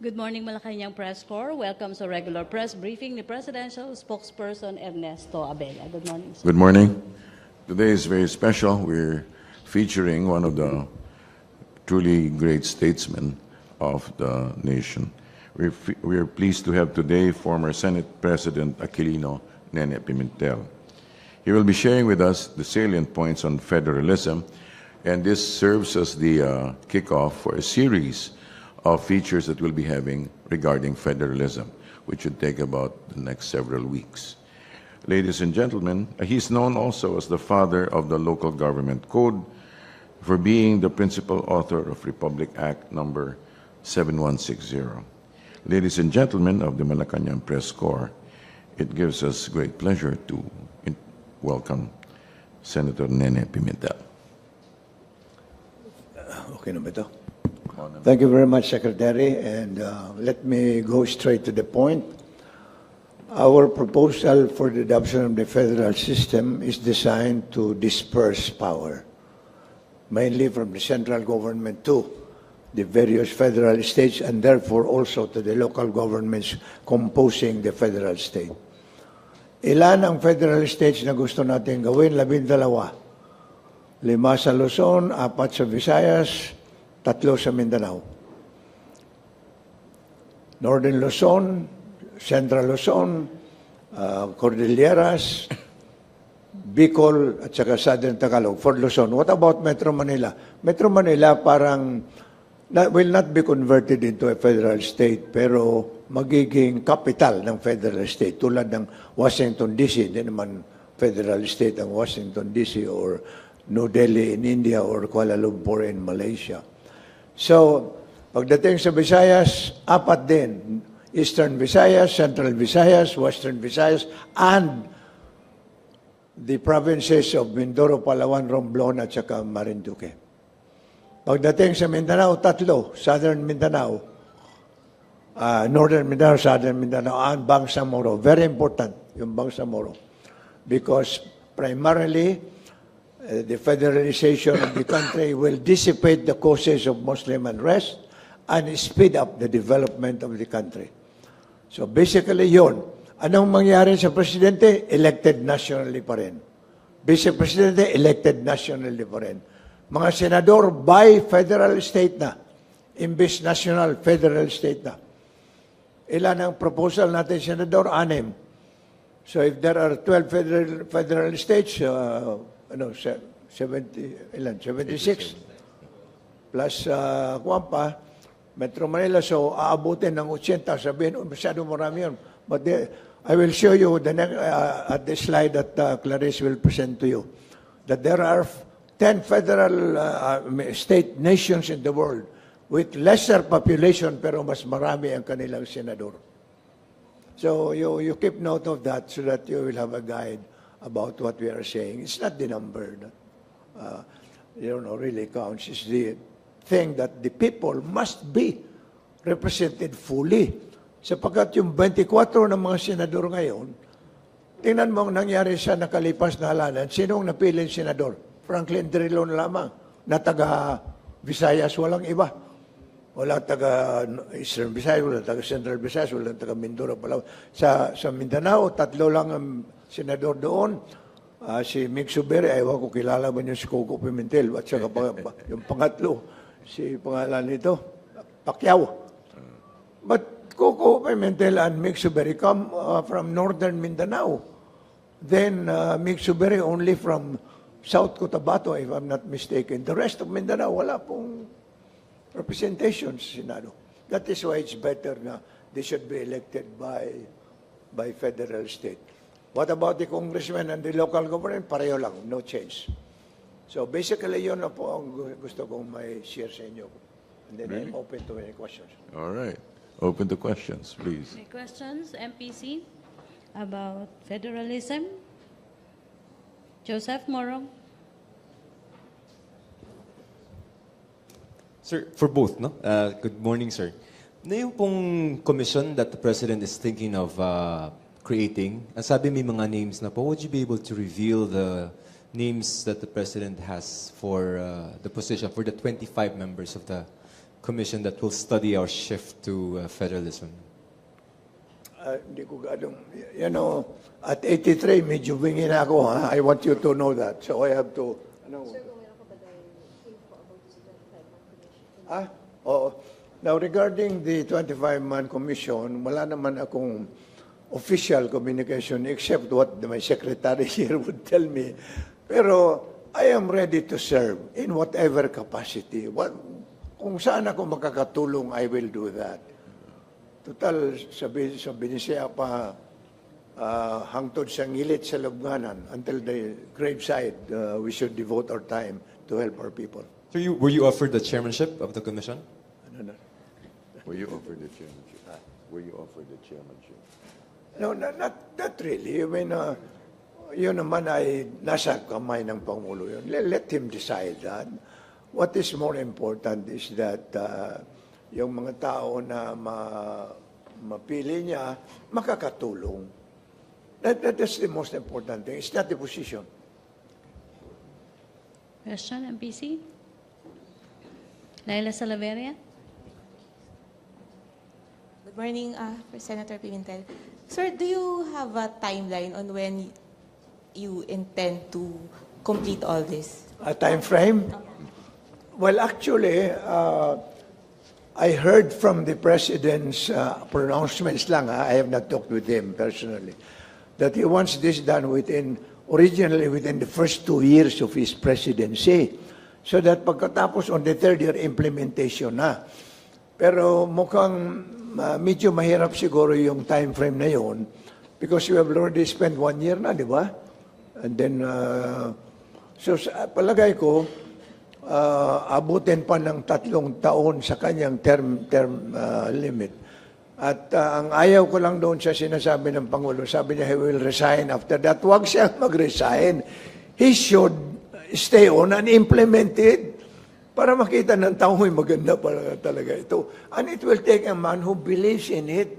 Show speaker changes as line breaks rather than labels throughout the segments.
Good morning, Malacanang Press Corps. Welcome sa regular press briefing ni Presidential Spokesperson Ernesto Abella. Good morning, sir.
Good morning. Today is very special. We're featuring one of the truly great statesmen of the nation. We're pleased to have today former Senate President Aquilino Nene Pimentel. He will be sharing with us the salient points on federalism, and this serves as the kickoff for a series of features that we'll be having regarding federalism, which should take about the next several weeks. Ladies and gentlemen, he's known also as the father of the Local Government Code for being the principal author of Republic Act number 7160. Ladies and gentlemen of the Malacanang Press Corps, it gives us great pleasure to welcome Senator Nene Pimentel.
Okay na ba ito? Thank you very much, Secretary. And let me go straight to the point. Our proposal for the adoption of the federal system is designed to disperse power, mainly from the central government to the various federal states and therefore also to the local governments composing the federal state. Ilan ang federal states na gusto natin gawin? 12. 5 sa Luzon, 4 sa Visayas, 3 sa Mindanao. Northern Luzon, Central Luzon, Cordilleras, Bicol, at saka Southern Tagalog for Luzon. What about Metro Manila? Metro Manila parang will not be converted into a federal state pero magiging capital ng federal state tulad ng Washington DC. Hindi naman federal state ang Washington DC or New Delhi in India or Kuala Lumpur in Malaysia. So, pagdating sa Visayas, 4 din. Eastern Visayas, Central Visayas, Western Visayas, and the provinces of Mindoro, Palawan, Romblon, at saka Marinduque. Pagdating sa Mindanao, 3. Southern Mindanao, Northern Mindanao, Southern Mindanao, and Bangsamoro. Very important, yung Bangsamoro. Because primarily, the federalization of the country will dissipate the causes of Muslim unrest and speed up the development of the country. So basically yun. Anong mangyari sa presidente? Elected nationally pa rin. Vice Presidente, elected nationally pa rin. Mga senador, by federal state na. Imbes national, federal state na. Ilan ang proposal natin, senador? 6. So if there are 12 federal states, 76 plus Kuampa, Metro Manila, so aabutin ng 80, sabihin, masyado marami yun. But I will show you the next, at the slide that Clarice will present to you, that there are 10 federal state nations in the world with lesser population pero mas marami ang kanilang senador. So you keep note of that so that you will have a guide about what we are saying. It's not the number that really counts. It's the thing that the people must be represented fully. Sapagkat yung 24 ng mga senador ngayon, tingnan mo ang nangyari sa nakalipas na halalan, sinong napiling senador? Franklin Drilon lamang, na taga Visayas, walang iba. Wala taga Eastern Visayas, wala taga Central Visayas, wala taga Mindoro, Palawan. Sa Mindanao, 3 lang ang senador doon. Si Mig Subere, ayaw ko kilala ba niyo si Coco Pimentel, at saka yung pangatlo, si pangalan nito, Pacquiao. But Coco Pimentel and Mig Subere come from Northern Mindanao. Then Mig Subere only from South Cotabato, if I'm not mistaken. The rest of Mindanao, wala pong representation sa Senado. That is why it's better na they should be elected by federal state. What about the congressmen and the local government? Pareho lang, no change. So basically, yun na po ang gusto kong may share sa inyo. And then I'm open to any questions.
All right. Open to questions, please.
May questions, MPC, about federalism? Joseph Morong.
Sir, for both, no? Good morning, sir. Na yung pong commission that the President is thinking of creating, ang sabi may mga names na po, would you be able to reveal the names that the President has for the position, for the 25 members of the commission that will study our shift to federalism?
Hindi ko ganong, at 83, medyo bingi na ako, ha? I want you to know that. So I have to, Oo. Now, regarding the 25-man commission, wala naman akong official communication except what my secretary here would tell me. Pero I am ready to serve in whatever capacity. Kung saan ako makakatulong, I will do that. Total, sabi ni siya pa, hangtod sa ngilit sa lubnganan until the graveside, we should devote our time to help our people.
So were you offered the chairmanship of the commission?
Ano na?
Were you offered the chairmanship? Were you offered the chairmanship?
No, not really. I mean, yun naman ay nasa kamay ng Pangulo yun. Let him decide that. What is more important is that yung mga tao na mapili niya, makakatulong. That's the most important thing. It's not the position.
Question, MPC? Laila Salaveria?
Good morning, Senator Pimentel. Sir, do you have a timeline on when you intend to complete all this?
A time frame? Well, actually, I heard from the President's pronouncements lang, I have not talked with him personally, that he wants this done originally within the first 2 years of his presidency. So that pagkatapos on the third year, implementation na. Pero mukhang medyo mahirap siguro yung time frame na yun because you have already spent 1 year na, di ba? And then, so palagay ko, abutin pa ng 3 taon sa kanyang term limit. At ang ayaw ko lang doon sa sinasabi ng Pangulo, sabi niya, he will resign after that. Huwag siyang mag-resign. He should stay on and implement it para makita ng tao may maganda pala talaga ito. And it will take a man who believes in it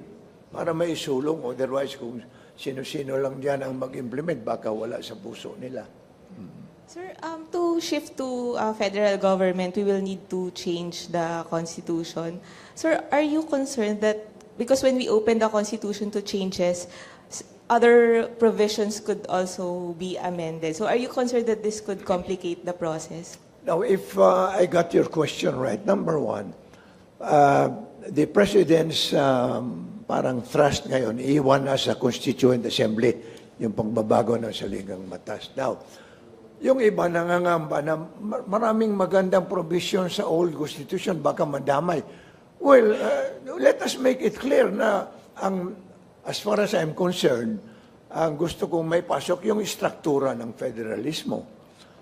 para maisulong. Otherwise, kung sino-sino lang dyan ang mag-implement, baka wala sa puso nila.
Sir, to shift to federal government, we will need to change the Constitution. Sir, are you concerned that, because when we open the Constitution to changes, other provisions could also be amended. So are you concerned that this could complicate the process?
Now, if I got your question right, number one, the President's parang thrust ngayon, iwan na sa Constituent Assembly, yung pagbabago ng saligang batas. Now, yung iba nangangamba na maraming magandang provision sa old Constitution, baka madamay. Well, let us make it clear na as far as I'm concerned, ang gusto kong may pasok yung struktura ng federalismo.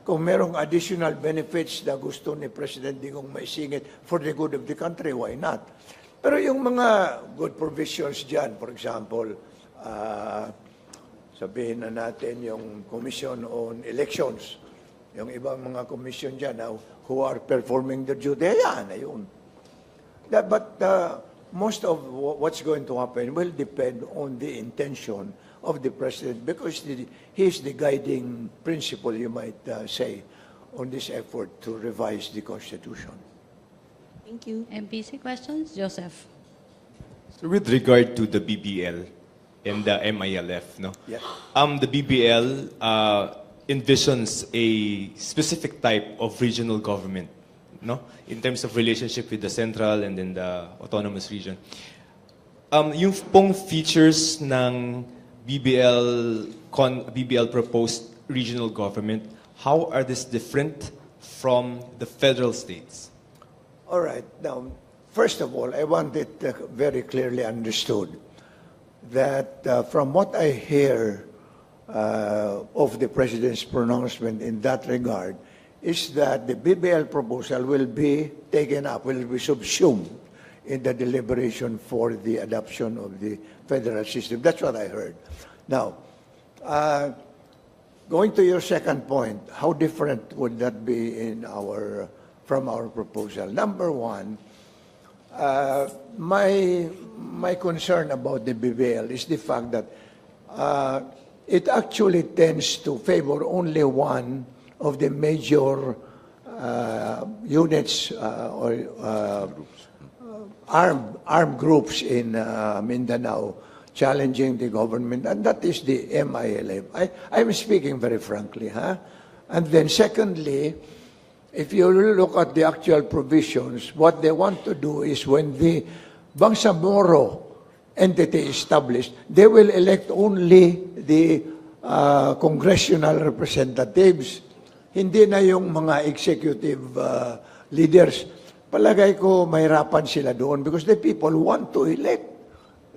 Kung merong additional benefits na gusto ni President Digong maisingit for the good of the country, why not? Pero yung mga good provisions dyan, for example, sabihin na natin yung Commission on Elections, yung ibang mga commission dyan who are performing their duty, yan, ayun. But most of what's going to happen will depend on the intention of the President because he is the guiding principle, you might say, on this effort to revise the Constitution.
Thank you.
MPC questions? Joseph.
So with regard to the BBL and the MILF, no?
Yes.
The BBL envisions a specific type of regional government, no? In terms of relationship with the central and then the autonomous region. Yung pong features ng BBL proposed regional government, how are this different from the federal states?
All right. Now, first of all, I want it very clearly understood that from what I hear of the President's pronouncement in that regard is that the BBL proposal will be taken up, will be subsumed in the deliberation for the adoption of the federal system. That's what I heard. Now, going to your second point, how different would that be from our proposal? Number one, my concern about the BBL is the fact that it actually tends to favor only one of the major units or armed groups in Mindanao challenging the government, and that is the MILF. I'm speaking very frankly, huh? And then secondly, if you look at the actual provisions, what they want to do is when the Bangsamoro entity is established, they will elect only the congressional representatives, hindi na yung mga executive leaders. Palagay ko mahirapan sila doon because the people want to elect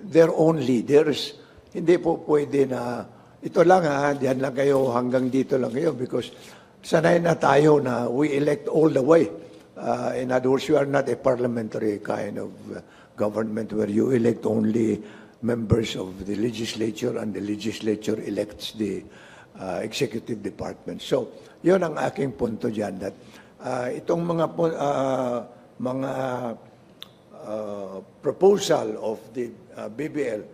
their own leaders. Hindi po pwede na, ito lang ha, diyan lang kayo, hanggang dito lang kayo because sanay na tayo na we elect all the way. In other words, you are not a parliamentary kind of government where you elect only members of the legislature and the legislature elects the executive department. So, yun ang aking punto dyan. That, itong mga proposal of the BBL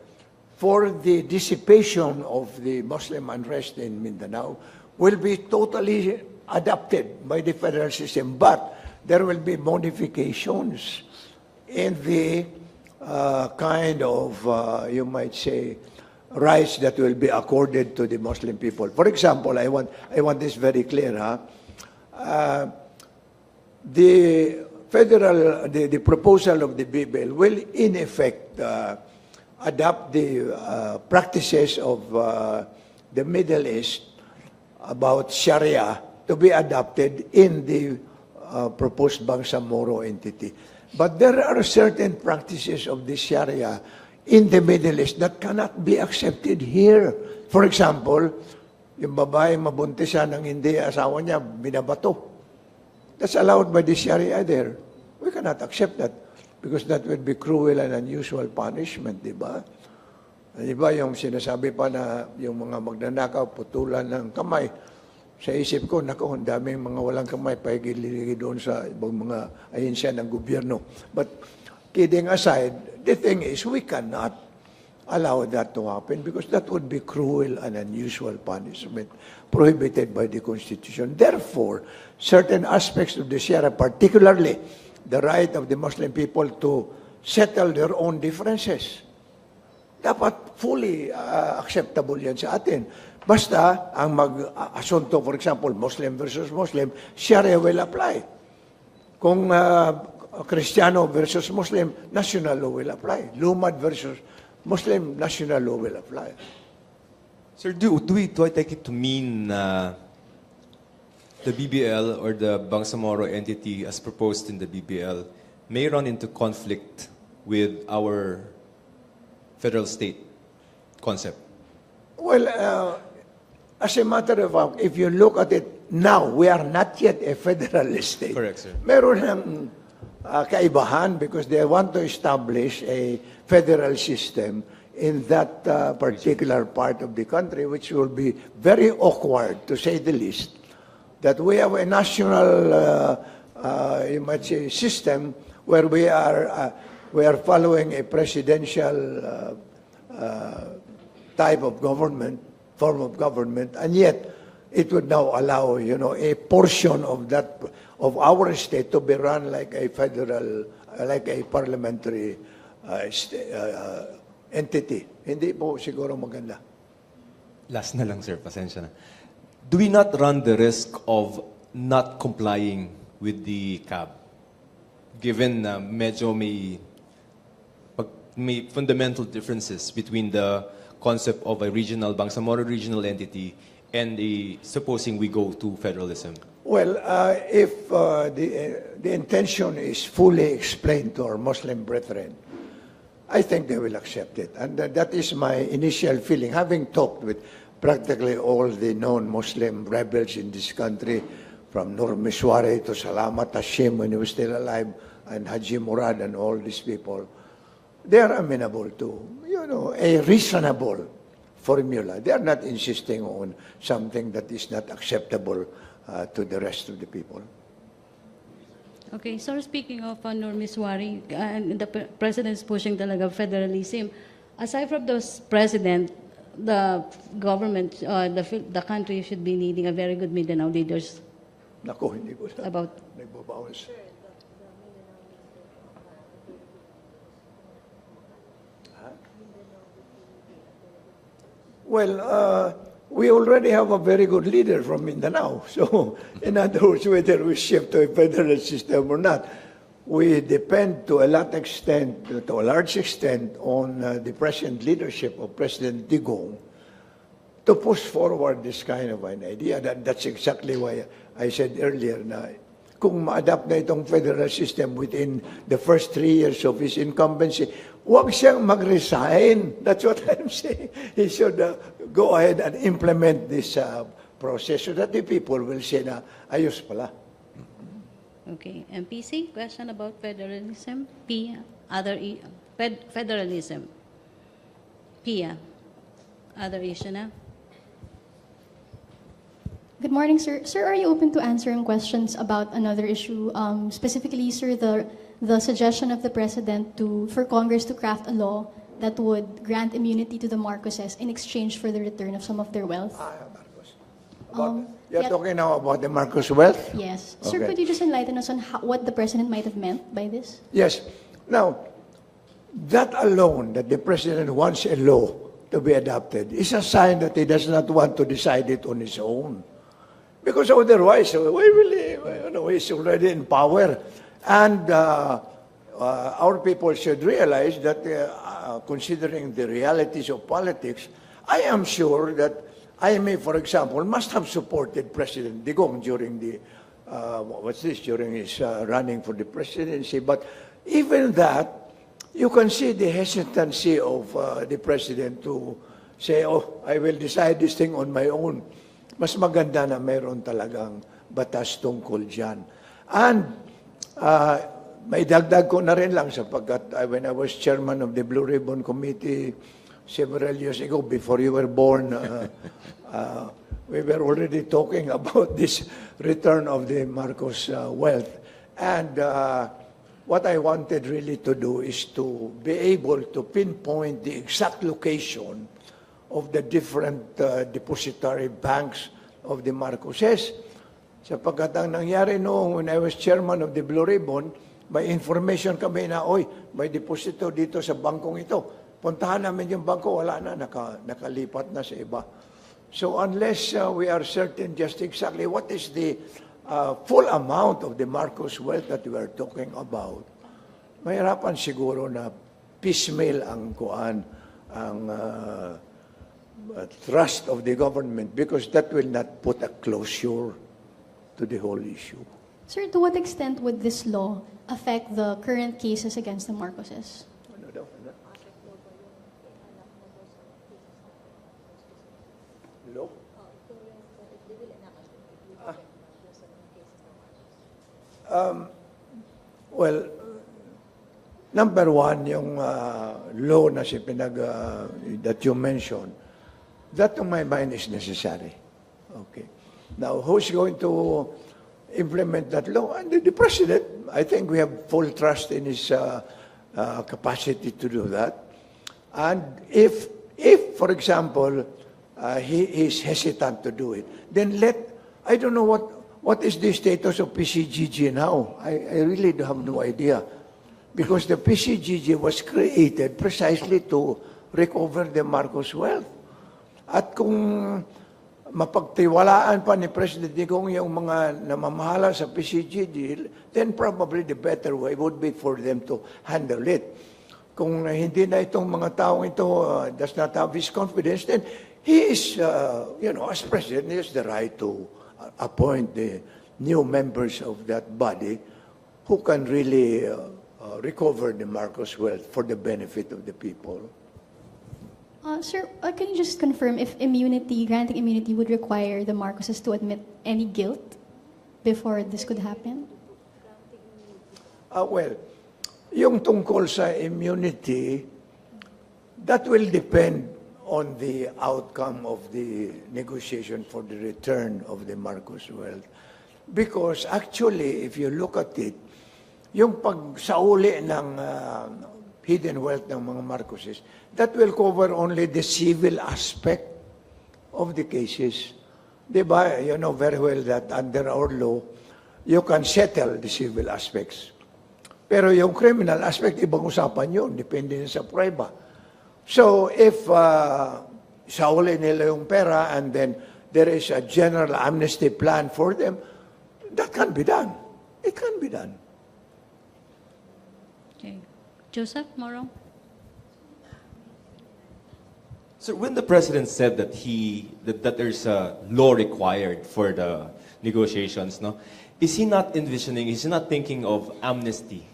for the dissipation of the Muslim unrest in Mindanao will be totally adopted by the federal system, but there will be modifications in the kind of, you might say, rights that will be accorded to the Muslim people. For example, I want this very clear. The proposal of the BBL will in effect adopt the practices of the Middle East about Sharia to be adopted in the proposed Bangsamoro entity. But there are certain practices of the Sharia in the Middle East that cannot be accepted here. For example, yung babae mabuntisan ng hindi asawa niya, binabato. That's allowed by the Sharia there. We cannot accept that because that would be cruel and unusual punishment, di ba? Di ba yung sinasabi pa na yung mga magnanakaw, putulan ng kamay. Sa isip ko, naku, ang daming mga walang kamay, paigiligi doon sa ibang mga ahensya ng gobyerno. But kidding aside, the thing is, we cannot allow that to happen because that would be cruel and unusual punishment prohibited by the Constitution. Therefore, certain aspects of the Sharia, particularly the right of the Muslim people to settle their own differences, dapat fully acceptable yan sa atin. Basta, ang mag-asunto, for example, Muslim versus Muslim, Sharia will apply. Kung Kristiyano versus Muslim, national law will apply. Lumad versus Muslim, national law will apply.
Sir, do I take it to mean the BBL or the Bangsamoro entity as proposed in the BBL may run into conflict with our federal state concept?
Well, as a matter of fact, if you look at it now, we are not yet a federal state.
Correct, sir.
Meron ng kaibahan because they want to establish a federal system in that particular part of the country, which will be very awkward, to say the least, that we have a national, you might say, system where we are following a presidential type of government, form of government, and yet it would now allow, a portion of that, of our state to be run like a federal, like a parliamentary entity. Hindi po siguro maganda.
Last na lang, sir. Pasensya na. Do we not run the risk of not complying with the CAB? Given na medyo may fundamental differences between the concept of a regional, Bangsamoro regional entity and supposing we go to federalism?
Well, if the intention is fully explained to our Muslim brethren, I think they will accept it. And that is my initial feeling, having talked with practically all the known Muslim rebels in this country, from Nur Miswari to Salamat Hashim when he was still alive, and Haji Murad and all these people. They are amenable to, a reasonable formula. They are not insisting on something that is not acceptable to the rest of the people.
Okay, so speaking of Nur Miswari, and the president is pushing talaga federalism. Aside from those president, the government, the country should be needing a very good Mindanao leaders
Naku, hindi ko na.
about
Nagbabounce. Well, we already have a very good leader from Mindanao. So, in other words, whether we shift to a federal system or not, we depend to a large extent, on the present leadership of President Digong to push forward this kind of an idea. That's exactly why I said earlier na kung ma-adapt na itong federal system within the first 3 years of his incumbency, huwag siyang mag-resign. That's what I'm saying. He should go ahead and implement this process so that the people will say na ayos pala.
okay. MPC, question about federalism. P, federalism. Pia, other issue na.
Good morning, sir. Sir, are you open to answering questions about another issue? Specifically, sir, the suggestion of the President for Congress to craft a law that would grant immunity to the Marcoses in exchange for the return of some of their wealth.
Marcos. You're
yeah.
talking now about the Marcos wealth?
Yes. Sir,
Okay.
could you just enlighten us on what the President might have meant by this?
Yes. Now, that alone, that the President wants a law to be adopted, is a sign that he does not want to decide it on his own. Because otherwise, he's already in power. And our people should realize that considering the realities of politics, I am sure that I may, for example, must have supported President Digong during during his running for the presidency. But even that, you can see the hesitancy of the President to say, oh, I will decide this thing on my own. Mas maganda na mayroon talagang batas tungkol dyan. And may dagdag ko na rin lang sapagkat when I was chairman of the Blue Ribbon Committee several years ago, before you were born, we were already talking about this return of the Marcos wealth. And what I wanted really to do is to be able to pinpoint the exact location of the different depository banks of the Marcoses. Sapagkat ang nangyari noong when I was chairman of the Blue Ribbon, may information kami na, oy, may deposito dito sa bangkong ito. Puntahan namin yung bangko, wala na, nakalipat na sa iba. So unless we are certain just exactly what is the full amount of the Marcos wealth that we are talking about, mahirapan siguro na piecemeal ang trust of the government because that will not put a closure to the whole issue.
Sir, to what extent would this law affect the current cases against the Marcoses?
Ano daw? Law? Well, number one, yung law na that you mentioned, that to my mind is necessary. Okay. Now, who's going to implement that law? And the President, I think we have full trust in his capacity to do that. And if for example, he is hesitant to do it, then I don't know what is the status of PCGG now. I really have no idea. Because the PCGG was created precisely to recover the Marcos wealth. At kung mapagtiwalaan pa ni President Digong yung mga namamahala sa PCGG, then probably the better way would be for them to handle it. Kung hindi na itong mga taong ito does not have his confidence, then he is, as President, he has the right to appoint the new members of that body who can really recover the Marcos wealth for the benefit of the people.
Sir, can you just confirm if granting immunity would require the Marcoses to admit any guilt before this could happen?
Well, yung tungkol sa immunity, that will depend on the outcome of the negotiation for the return of the Marcos wealth. Because actually, if you look at it, yung pagsauli ng hidden wealth ng mga Marcoses, that will cover only the civil aspect of the cases. Di ba, you know very well that under our law, you can settle the civil aspects. Pero yung criminal aspect, ibang usapan yun. Depende sa prueba. So, if sauli nila yung pera and then there is a general amnesty plan for them, that can be done. It can be done.
Okay. Joseph Morong?
So when the president said that that there's a law required for the negotiations, no, is he not envisioning? Is he not thinking of amnesty?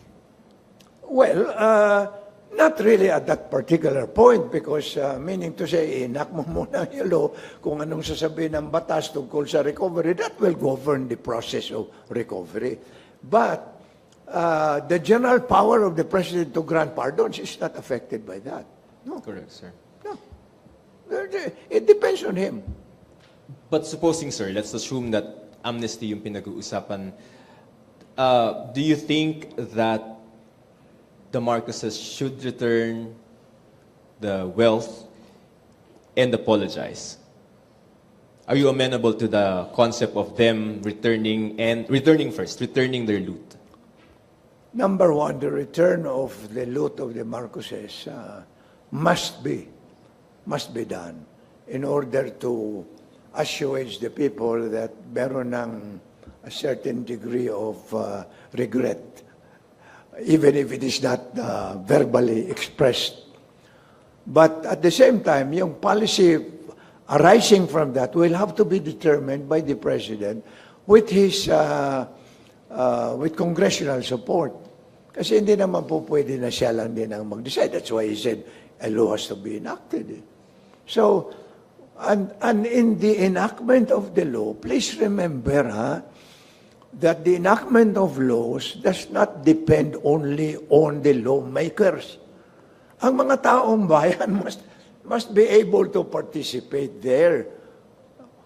Well, not really at that particular point because meaning to say, inak mo muna yung law kung anong sasabihin ng batas tungkol sa recovery, that will govern the process of recovery. But the general power of the president to grant pardons is not affected by that. No,
Correct, sir.
no. It depends on him.
But supposing, sir, let's assume that amnesty yung pinag-uusapan. Do you think that the Marcoses should return the wealth and apologize? Are you amenable to the concept of them returning their loot?
Number one, the return of the loot of the Marcoses must be done in order to assuage the people that meron ng a certain degree of regret, even if it is not verbally expressed. But at the same time, yung policy arising from that will have to be determined by the President with his with congressional support. Kasi hindi naman po pwede na siya lang din ang mag-decide. That's why he said a law has to be enacted. So, and in the enactment of the law, please remember that the enactment of laws does not depend only on the lawmakers. Ang mga taong bayan must be able to participate there.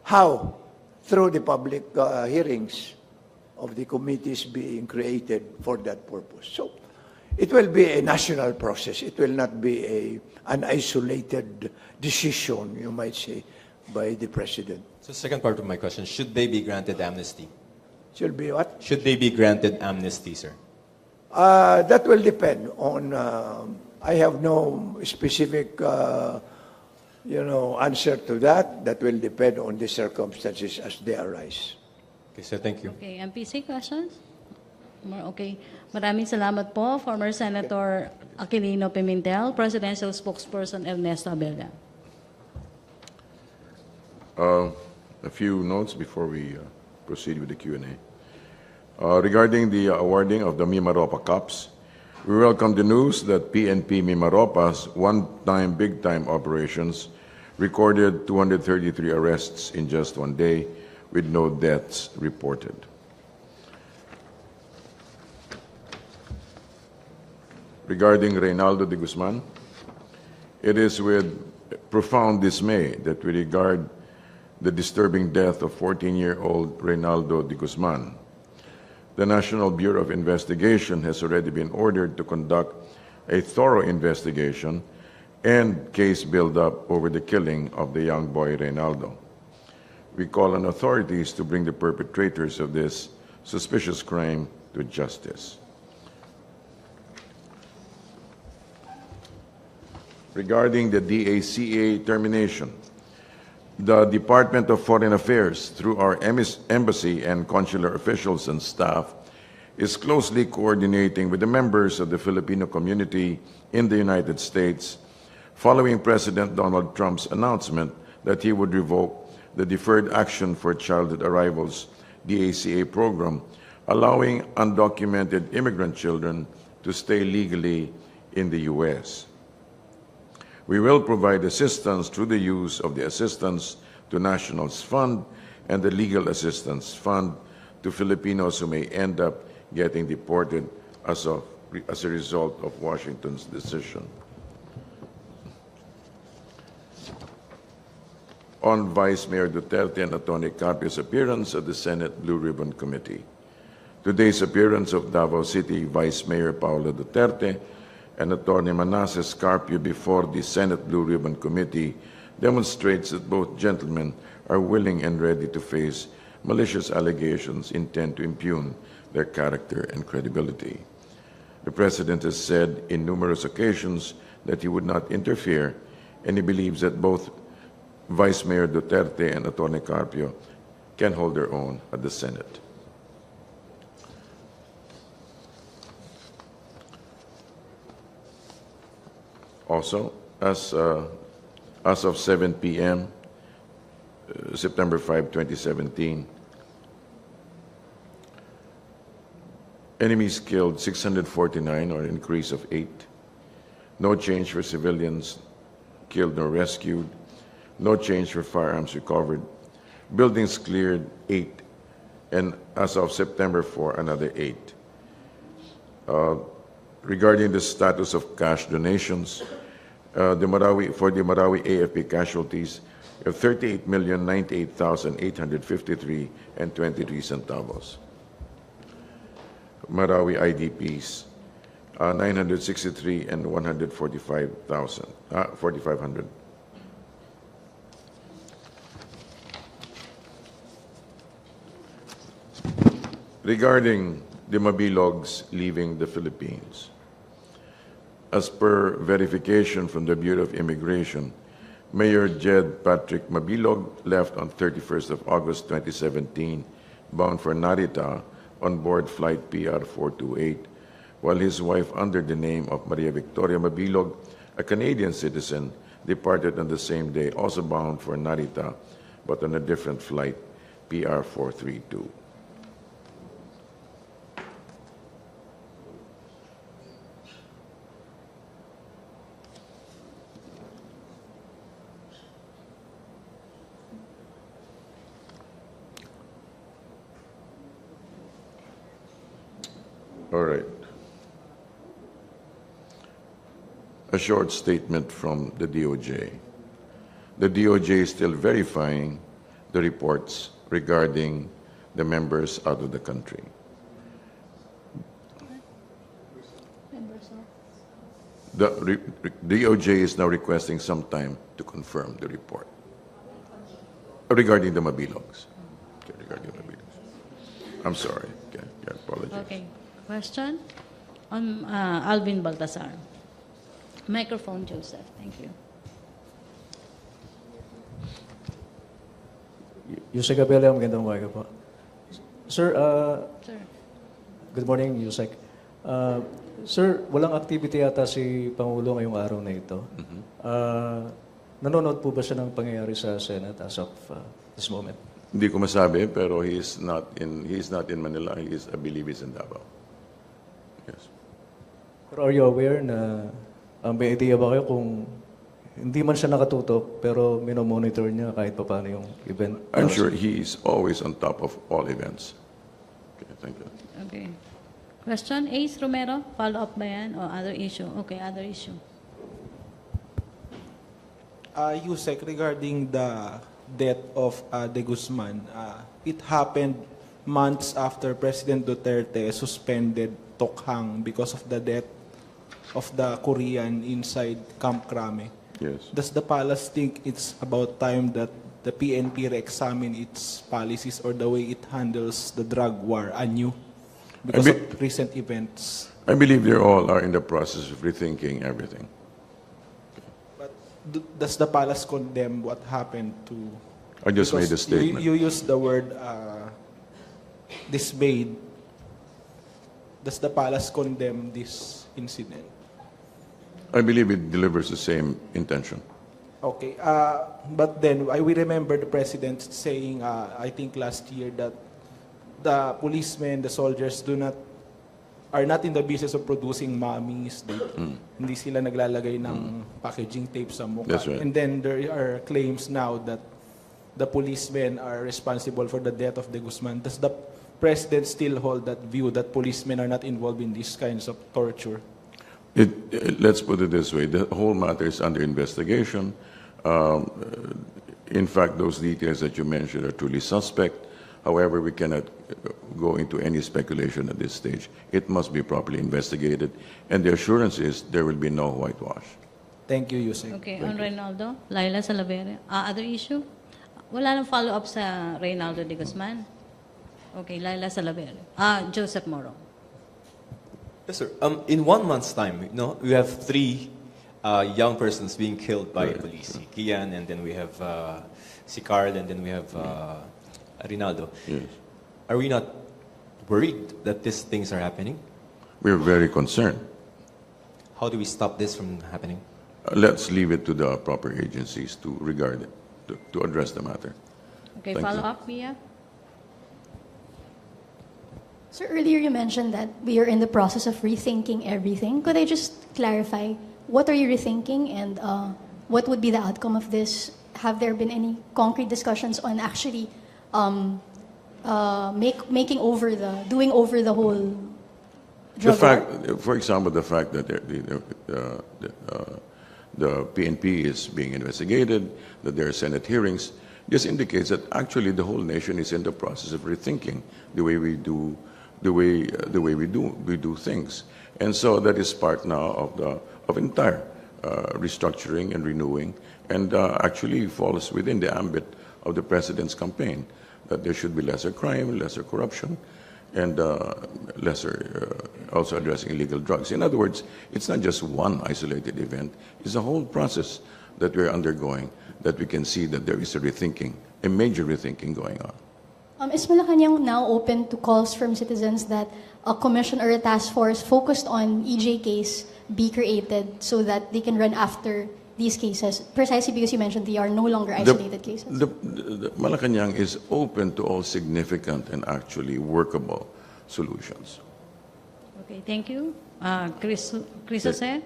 How? Through the public hearings of the committees being created for that purpose. So, it will be a national process. It will not be an isolated decision, you might say, by the President.
So second part of my question, should they be granted amnesty?
Should be what?
Should they be granted amnesty, sir?
That will depend on, I have no specific, answer to that. That will depend on the circumstances as they arise.
Okay, sir, thank you.
Okay, MPC questions? Okay. Maraming salamat po, former Senator Aquilino Pimentel, Presidential Spokesperson Ernesto Abella.
A few notes before we proceed with the Q&A. Regarding the awarding of the Mimaropa Cups, we welcome the news that PNP Mimaropa's one-time, big-time operations recorded 233 arrests in just one day with no deaths reported. Regarding Reynaldo de Guzman, it is with profound dismay that we regard the disturbing death of 14-year-old Reynaldo de Guzman. The National Bureau of Investigation has already been ordered to conduct a thorough investigation and case build-up over the killing of the young boy Reynaldo. We call on authorities to bring the perpetrators of this suspicious crime to justice. Regarding the DACA termination, the Department of Foreign Affairs, through our embassy and consular officials and staff, is closely coordinating with the members of the Filipino community in the United States following President Donald Trump's announcement that he would revoke the Deferred Action for Childhood Arrivals DACA program, allowing undocumented immigrant children to stay legally in the U.S. We will provide assistance through the use of the Assistance to Nationals Fund and the Legal Assistance Fund to Filipinos who may end up getting deported as a result of Washington's decision. On Vice Mayor Duterte and Atty. Carpio's appearance at the Senate Blue Ribbon Committee. Today's appearance of Davao City Vice Mayor Paula Duterte and Atty. Manasseh Carpio before the Senate Blue Ribbon Committee demonstrates that both gentlemen are willing and ready to face malicious allegations intend to impugn their character and credibility. The President has said in numerous occasions that he would not interfere, and he believes that both Vice Mayor Duterte and Atty. Carpio can hold their own at the Senate. Also, as of 7 p.m., September 5, 2017, enemies killed 649, or an increase of 8. No change for civilians killed nor rescued. No change for firearms recovered. Buildings cleared, 8. And as of September 4, another 8. Regarding the status of cash donations, for the Marawi AFP casualties, 38,098,853 and 23 centavos. Marawi IDPs, 963 and 4,500. Regarding the Mabilogs leaving the Philippines, as per verification from the Bureau of Immigration, Mayor Jed Patrick Mabilog left on 31st of August 2017, bound for Narita on board flight PR 428, while his wife, under the name of Maria Victoria Mabilog, a Canadian citizen, departed on the same day, also bound for Narita, but on a different flight, PR 432. All right. A short statement from the DOJ. The DOJ is still verifying the reports regarding the members out of the country. The DOJ is now requesting some time to confirm the report regarding the Mabilogs. Okay, regarding the Mabilogs. I'm sorry. Okay, yeah, apologies.
Okay. Question on Alvin Baltasar. Microphone, Joseph. Thank you.
Yusek Abela, magandang umaga po. Sir,
Sir.
good morning, Yusek. Sir, walang activity yata si Pangulo ngayong araw na ito. Nanonood po ba siya ng pangyayari sa Senate as of this moment?
Hindi ko masabi, pero he is not in Manila. I believe he's in Davao. Yes.
Pero are you aware na may idea ba kayo kung hindi man siya nakatutok pero minomonitor niya kahit pa paano yung event?
I'm sure he is always on top of all events. Okay, thank you.
Okay. Question, Ace Romero, follow-up ba yan o other issue? Okay, other issue.
Yusek, regarding the death of De Guzman, it happened months after President Duterte suspended Tokhang because of the death of the Korean inside Camp Crame.
Yes.
Does the palace think it's about time that the PNP re-examine its policies or the way it handles the drug war anew because of recent events?
I believe they all are in the process of rethinking everything.
But does the palace condemn what happened to...
I just made a
because
statement.
You used the word dismayed. Does the palace condemn this incident?
I believe it delivers the same intention.
Okay. But then we remember the president saying, I think last year, that the policemen, the soldiers are not in the business of producing mummies. Hindi sila naglalagay ng packaging tape sa mukha.
That's right.
And then there are claims now that the policemen are responsible for the death of De Guzman. Does the president still hold that view that policemen are not involved in these kinds of torture?
Let's put it this way. The whole matter is under investigation. In fact, those details that you mentioned are truly suspect. However, we cannot go into any speculation at this stage. It must be properly investigated. And the assurance is there will be no whitewash.
Thank you, Yusek.
Okay, on Reynaldo, Laila Salavere. Other issue? Wala nang follow-up sa Reynaldo de Guzman? Okay, Laila Salaver. Joseph Moro.
Yes, sir. In 1 month's time, we have 3 young persons being killed by police. Si Kian, and then we have si Carl, and then we have Rinaldo.
Yes.
Are we not worried that these things are happening?
We're very concerned.
How do we stop this from happening?
Let's leave it to the proper agencies to regard it, to address the matter.
Okay,
Thank you.
follow-up, Mia?
Sir, earlier you mentioned that we are in the process of rethinking everything. Could I just clarify, what are you rethinking, and what would be the outcome of this? Have there been any concrete discussions on actually doing over the whole
The
drug war?
fact, for example, the fact that the PNP is being investigated, that there are Senate hearings, just indicates that actually the whole nation is in the process of rethinking the way we do we do things, and so that is part now of entire restructuring and renewing, and actually falls within the ambit of the president's campaign, that there should be lesser crime, lesser corruption, and lesser also addressing illegal drugs. In other words, it's not just one isolated event; it's a whole process that we're undergoing, that we can see that there is a rethinking, a major rethinking going on.
Is Malacanang now open to calls from citizens that a commission or a task force focused on EJ case be created so that they can run after these cases, precisely because you mentioned they are no longer isolated cases?
The Malacanang is open to all significant and actually workable solutions.
Okay, thank you. Chris Jose?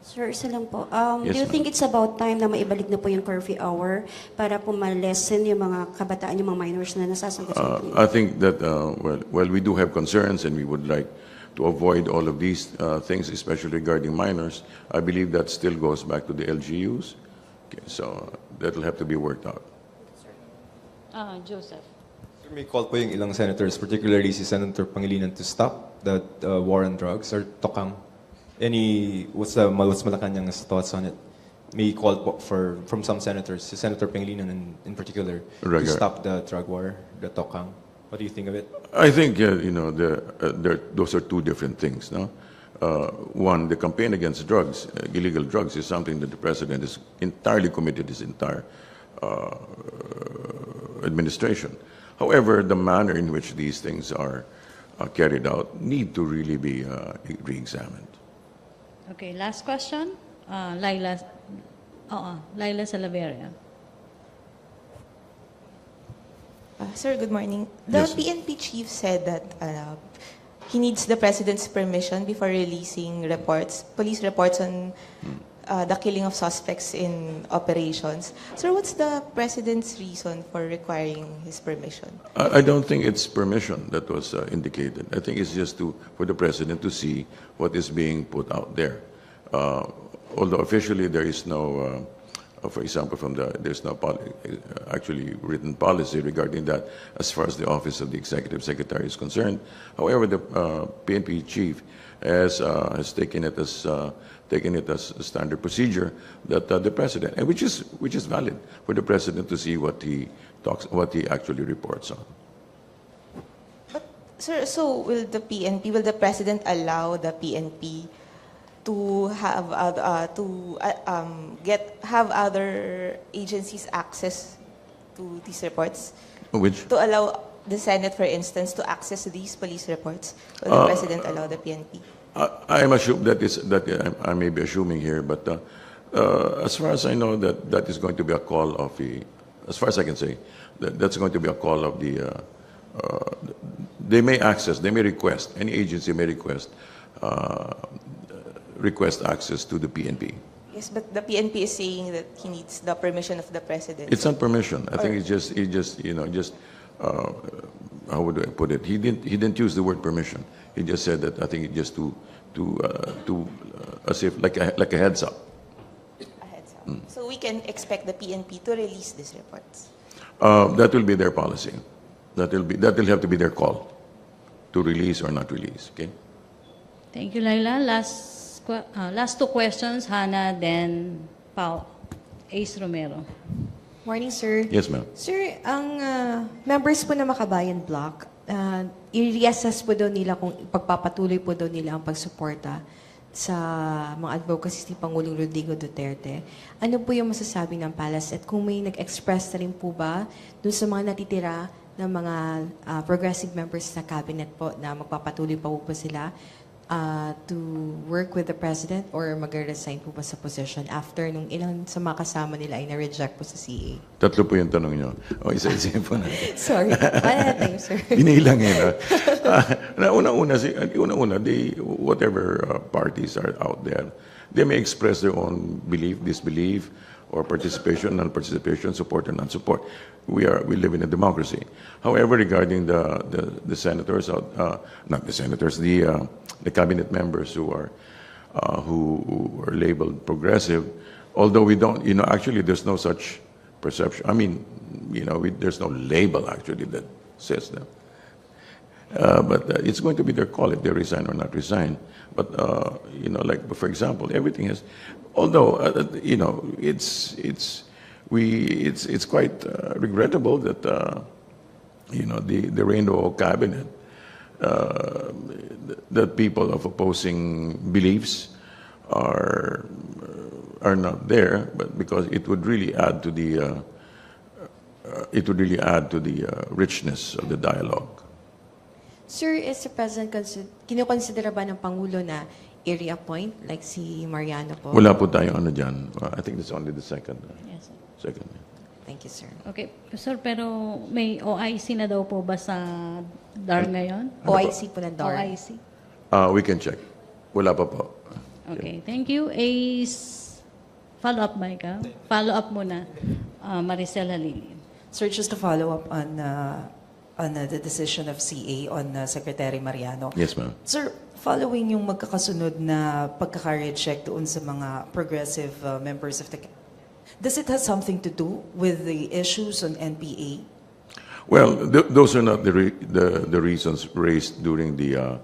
Sir, isa lang po.
Yes,
Do you
ma'am.
think it's about time na maibalik na po yung curfew hour para po ma-lessen yung mga kabataan, yung mga minors na nasasangkot sa ito?
I think that, well, we do have concerns, and we would like to avoid all of these things, especially regarding minors. I believe that still goes back to the LGUs. Okay, so that will have to be worked out.
Joseph.
Sir, may call po yung ilang senators, particularly si Senator Pangilinan, to stop that war on drugs, or Tokang. What's Malacanang's thoughts on it? May call po from some senators, si Senator Pangilinan in particular, to stop the drug war, the Tokang. What do you think of it?
I think those are two different things. No, one, the campaign against drugs, illegal drugs, is something that the president is entirely committed his entire administration. However, the manner in which these things are carried out need to really be re-examined.
Okay, last question. Laila Salaveria.
Sir, good morning. The
Yes.
PNP chief said that he needs the president's permission before releasing police reports on the killing of suspects in operations. Sir, what's the president's reason for requiring his permission?
I don't think it's permission that was indicated. I think it's just for the president to see what is being put out there. Although officially there is no, for example, there's no actually written policy regarding that as far as the office of the executive secretary is concerned. However, the PNP chief has taken it as a standard procedure that the president, and which is valid for the president to see what he actually reports on.
But, sir, so will the president allow the PNP to have other agencies access to these reports?
Which
To allow the Senate, for instance, to access these police reports? Will the president allow the PNP?
I'm assuming that I may be assuming here, but as far as I know, that is going to be a call of as far as I can say, that's going to be a call of they may request, any agency may request access to the PNP.
Yes, but the PNP is saying that he needs the permission of the president.
It's not permission. I think it's just how would I put it? He didn't use the word permission. He just said that I think it just as if like a heads up.
A heads up. So we can expect the PNP to release these reports.
That will be their policy. That will have to be their call to release or not release. Okay.
Thank you, Laila. Last two questions, Hannah, then Pao. Ace Romero.
Morning, sir.
Yes, ma'am.
Sir, ang members po na Makabayan Bloc, i-reassess po daw nila kung pagpapatuloy po daw nila ang pagsuporta sa mga advocacy ni Pangulong Rodrigo Duterte. Ano po yung masasabi ng Palace at kung may nag-express na rin po ba dun sa mga natitira ng mga progressive members na cabinet po na magpapatuloy pa po sila to work with the President or mag-resign po ba sa position after nung ilang sa mga kasama nila ay na-reject po sa CA?
Tatlo po yung tanong nyo. O, isa-isa po na.
Sorry. One at a time, sir.
Iniilang yun. Una-una, whatever parties are out there, they may express their own belief, disbelief, or participation, non-participation, support, or non-support. We live in a democracy. However, regarding the senators, not the senators, the cabinet members who are labeled progressive, although we don't, actually there's no such perception. I mean, there's no label actually that says that. But it's going to be their call if they resign or not resign. But like for example, everything has. Although it's quite regrettable that the Rainbow Cabinet, that people of opposing beliefs are not there, but because it would really add to the richness of the dialogue.
Sir, is the President kinoconsidera ba ng Pangulo na i-reappoint like si Mariano po?
Wala po tayong ano dyan. I think it's only the second.
Yes, sir.
Second.
Thank you, sir.
Okay, sir, pero may OIC na daw po ba sa DAR ngayon?
OIC po ng DAR.
OIC.
We can check. Wala pa po.
Okay, thank you. Follow-up, Micah. Follow-up muna, Maricel Halili.
Sir, just to follow up on the decision of CA on Secretary Mariano.
Yes, ma'am.
Sir, following yung magkakasunod na pagkaka-reject doon sa mga progressive members of the cabinet, does it have something to do with the issues on NPA?
Well, those are not the reasons raised during the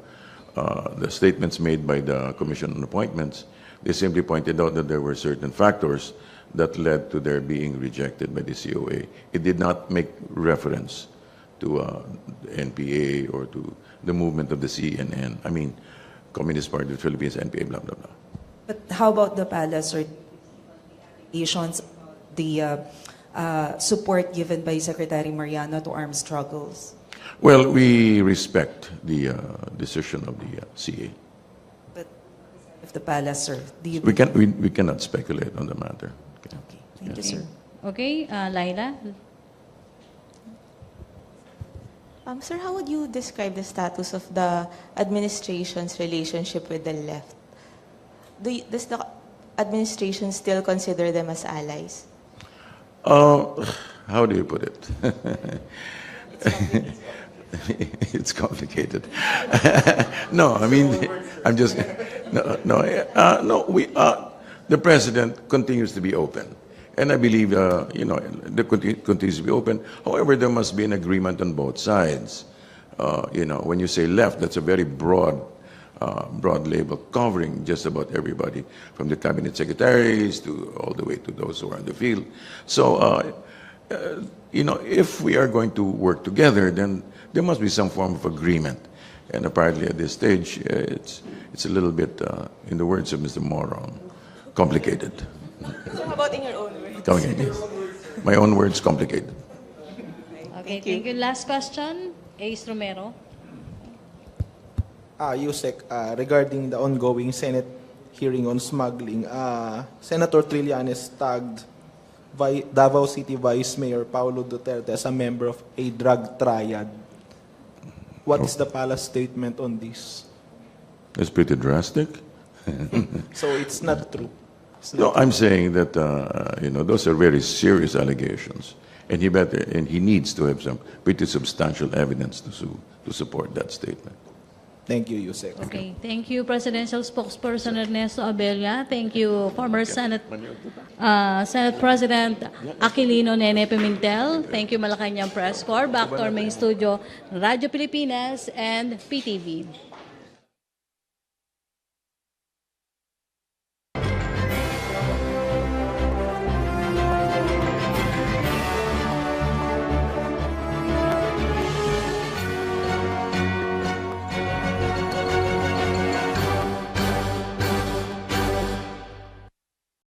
statements made by the Commission on Appointments. They simply pointed out that there were certain factors that led to their being rejected by the COA. It did not make reference to NPA or to the movement of the CNN. I mean, Communist Party of the Philippines, NPA, blah, blah, blah.
But how about the palace or allegations, the support given by Secretary Mariano to armed struggles?
Well, we respect the decision of the CA.
But if the palace, sir, do you...
We cannot speculate on the matter. Okay.
Okay, thank you, sir.
Okay, Laila?
Sir, how would you describe the status of the administration's relationship with the left? Does the administration still consider them as allies?
How do you put it? It's complicated. No, I mean, I'm just no. The president continues to be open. And I believe, continues to be open. However, there must be an agreement on both sides. When you say left, that's a very broad label covering just about everybody, from the cabinet secretaries to all the way to those who are in the field. So, if we are going to work together, then there must be some form of agreement. And apparently, at this stage, it's a little bit, in the words of Mr. Moron, complicated.
So how about in your own words?
My own words, complicated.
Okay, thank you. Last question, Ace Romero.
Yusek, regarding the ongoing Senate hearing on smuggling, Senator Trillanes tagged Davao City Vice Mayor Paulo Duterte as a member of a drug triad. What is the palace statement on this?
It's pretty drastic.
So it's not true.
No, I'm saying that those are very serious allegations, and he needs to have some pretty substantial evidence to support that statement.
Thank you, Yusek.
Okay, thank you, Presidential Spokesperson Ernesto Abella. Thank you, former Senate President Aquilino Nene Pimentel. Thank you, Malacanang Press Corps. Back to our main studio, Radyo Pilipinas and PTV.